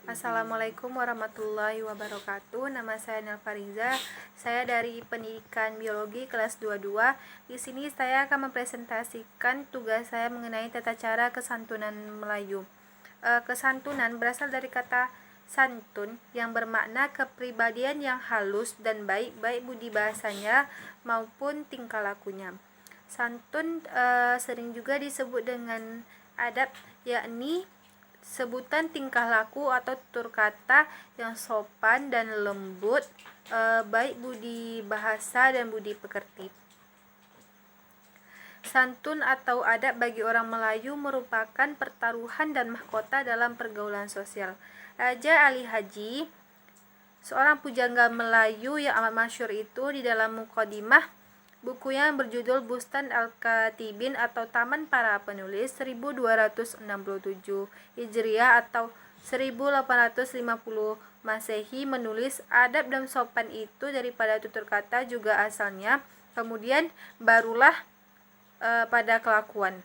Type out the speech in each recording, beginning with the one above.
Assalamualaikum warahmatullahi wabarakatuh. Nama saya Nelfariza. Saya dari Pendidikan Biologi kelas 22. Di sini saya akan mempresentasikan tugas saya mengenai tata cara kesantunan Melayu. Kesantunan berasal dari kata santun yang bermakna kepribadian yang halus dan baik budi bahasanya maupun tingkah lakunya. Santun sering juga disebut dengan adab, yakni sebutan tingkah laku atau tutur kata yang sopan dan lembut, baik budi bahasa dan budi pekerti. Santun atau adab bagi orang Melayu merupakan pertaruhan dan mahkota dalam pergaulan sosial. Raja Ali Haji, seorang pujangga Melayu yang amat masyhur itu, di dalam mukadimah buku yang berjudul Bustan Al-Katibin atau Taman Para Penulis 1267 Hijriah atau 1850 Masehi menulis adab dan sopan itu daripada tutur kata juga asalnya, kemudian barulah pada kelakuan.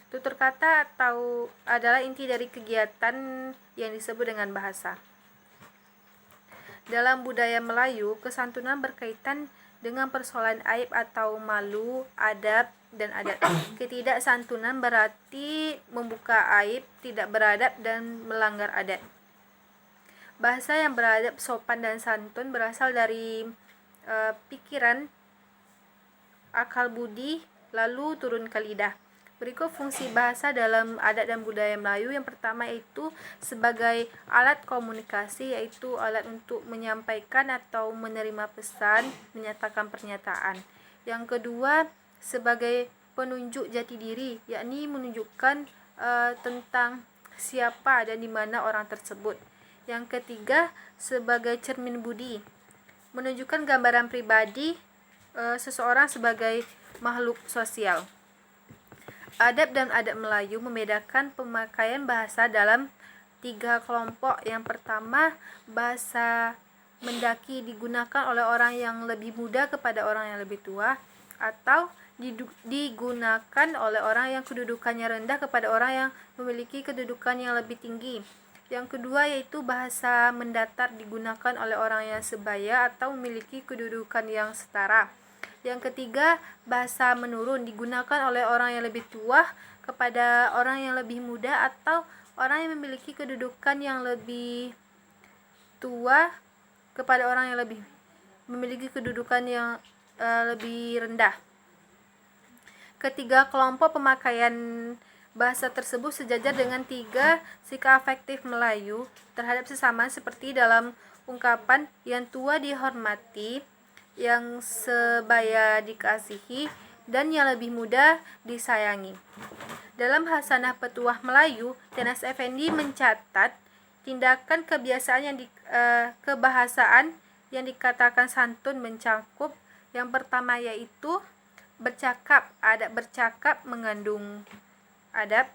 Tutur kata atau adalah inti dari kegiatan yang disebut dengan bahasa. Dalam budaya Melayu, kesantunan berkaitan dengan persoalan aib atau malu, adab, dan adat. Ketidaksantunan berarti membuka aib, tidak beradab, dan melanggar adat. Bahasa yang beradab, sopan, dan santun berasal dari pikiran, akal budi, lalu turun ke lidah. Berikut fungsi bahasa dalam adat dan budaya Melayu. Yang pertama yaitu sebagai alat komunikasi, yaitu alat untuk menyampaikan atau menerima pesan, menyatakan pernyataan. Yang kedua sebagai penunjuk jati diri, yakni menunjukkan tentang siapa dan di mana orang tersebut. Yang ketiga sebagai cermin budi, menunjukkan gambaran pribadi seseorang sebagai makhluk sosial. Adab dan adat Melayu membedakan pemakaian bahasa dalam 3 kelompok. Yang pertama, bahasa mendaki digunakan oleh orang yang lebih muda kepada orang yang lebih tua, atau digunakan oleh orang yang kedudukannya rendah kepada orang yang memiliki kedudukan yang lebih tinggi. Yang kedua yaitu bahasa mendatar digunakan oleh orang yang sebaya atau memiliki kedudukan yang setara. Yang ketiga, bahasa menurun digunakan oleh orang yang lebih tua kepada orang yang lebih muda atau orang yang memiliki kedudukan yang lebih tua kepada orang yang lebih memiliki kedudukan yang lebih rendah. Ketiga kelompok pemakaian bahasa tersebut sejajar dengan 3 sikap afektif Melayu terhadap sesama, seperti dalam ungkapan yang tua dihormati, yang sebaya dikasihi, dan yang lebih muda disayangi. Dalam Hasanah Petuah Melayu, Tenas Effendi mencatat tindakan kebiasaan kebahasaan yang dikatakan santun mencakup yang pertama yaitu bercakap. Adab bercakap mengandung adab.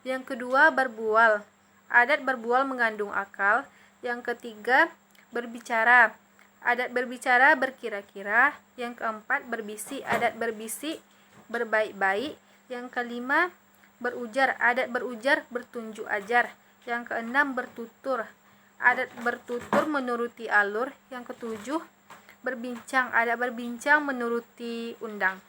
Yang kedua berbual. Adat berbual mengandung akal. Yang ketiga berbicara. Adat berbicara berkira-kira. Yang keempat berbisik. Adat berbisik berbaik-baik. Yang kelima berujar. Adat berujar bertunjuk ajar. Yang keenam bertutur. Adat bertutur menuruti alur. Yang ketujuh berbincang. Adat berbincang menuruti undang.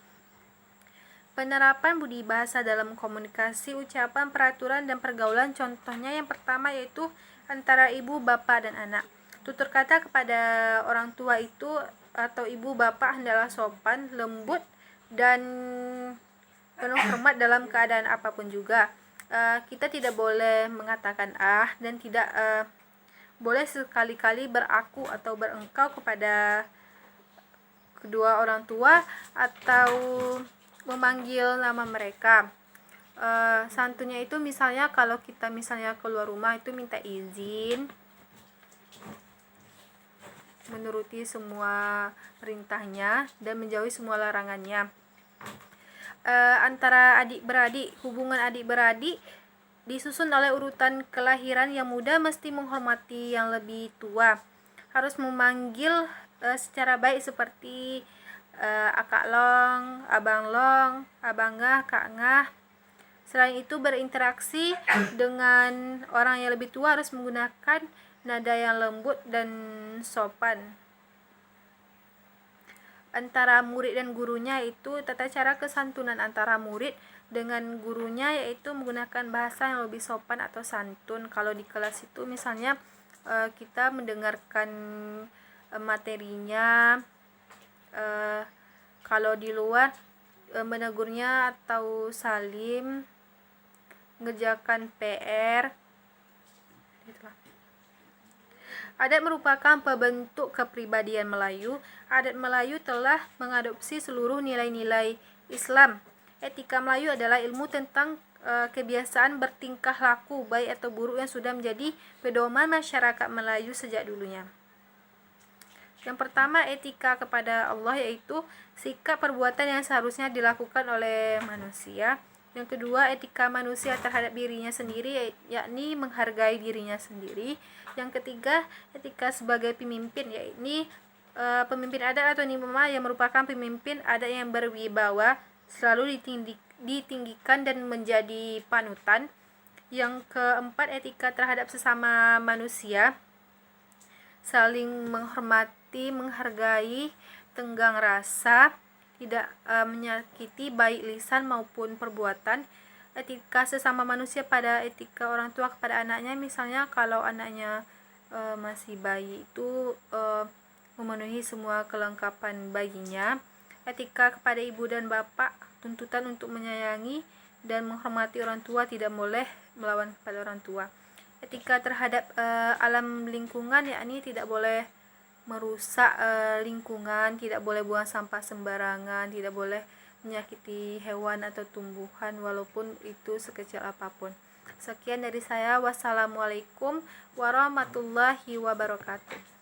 Penerapan budi bahasa dalam komunikasi, ucapan, peraturan, dan pergaulan. Contohnya yang pertama yaitu antara ibu, bapak, dan anak. Tutur kata kepada orang tua itu atau ibu bapak hendaklah sopan, lembut, dan penuh hormat dalam keadaan apapun juga. Kita tidak boleh mengatakan dan tidak boleh sekali-kali beraku atau berengkau kepada kedua orang tua atau memanggil nama mereka. Santunnya itu misalnya kalau kita keluar rumah itu minta izin, menuruti semua perintahnya, dan menjauhi semua larangannya. Antara adik-beradik, hubungan adik-beradik disusun oleh urutan kelahiran. Yang muda mesti menghormati yang lebih tua, harus memanggil secara baik seperti akak long, abang ngah, kak ngah. Selain itu, berinteraksi dengan orang yang lebih tua harus menggunakan nada yang lembut dan sopan. Antara murid dan gurunya itu tata cara kesantunan antara murid dengan gurunya yaitu menggunakan bahasa yang lebih sopan atau santun. Kalau di kelas itu misalnya kita mendengarkan materinya, kalau di luar menegurnya atau salim, mengerjakan PR, gitulah. Adat merupakan pembentuk kepribadian Melayu. Adat Melayu telah mengadopsi seluruh nilai-nilai Islam. Etika Melayu adalah ilmu tentang kebiasaan bertingkah laku baik atau buruk yang sudah menjadi pedoman masyarakat Melayu sejak dulunya. Yang pertama, etika kepada Allah, yaitu sikap perbuatan yang seharusnya dilakukan oleh manusia. Yang kedua, etika manusia terhadap dirinya sendiri, yakni menghargai dirinya sendiri. Yang ketiga, etika sebagai pemimpin, yakni pemimpin adat atau imam yang merupakan pemimpin adat yang berwibawa, selalu ditinggikan dan menjadi panutan. Yang keempat, etika terhadap sesama manusia, saling menghormati, menghargai, tenggang rasa, tidak menyakiti baik lisan maupun perbuatan. Etika sesama manusia pada etika orang tua kepada anaknya, misalnya kalau anaknya masih bayi itu memenuhi semua kelengkapan baginya. Etika kepada ibu dan bapak, tuntutan untuk menyayangi dan menghormati orang tua, tidak boleh melawan kepada orang tua. Etika terhadap alam lingkungan, yakni tidak boleh merusak lingkungan, tidak boleh buang sampah sembarangan, tidak boleh menyakiti hewan atau tumbuhan walaupun itu sekecil apapun. Sekian dari saya. Wassalamualaikum warahmatullahi wabarakatuh.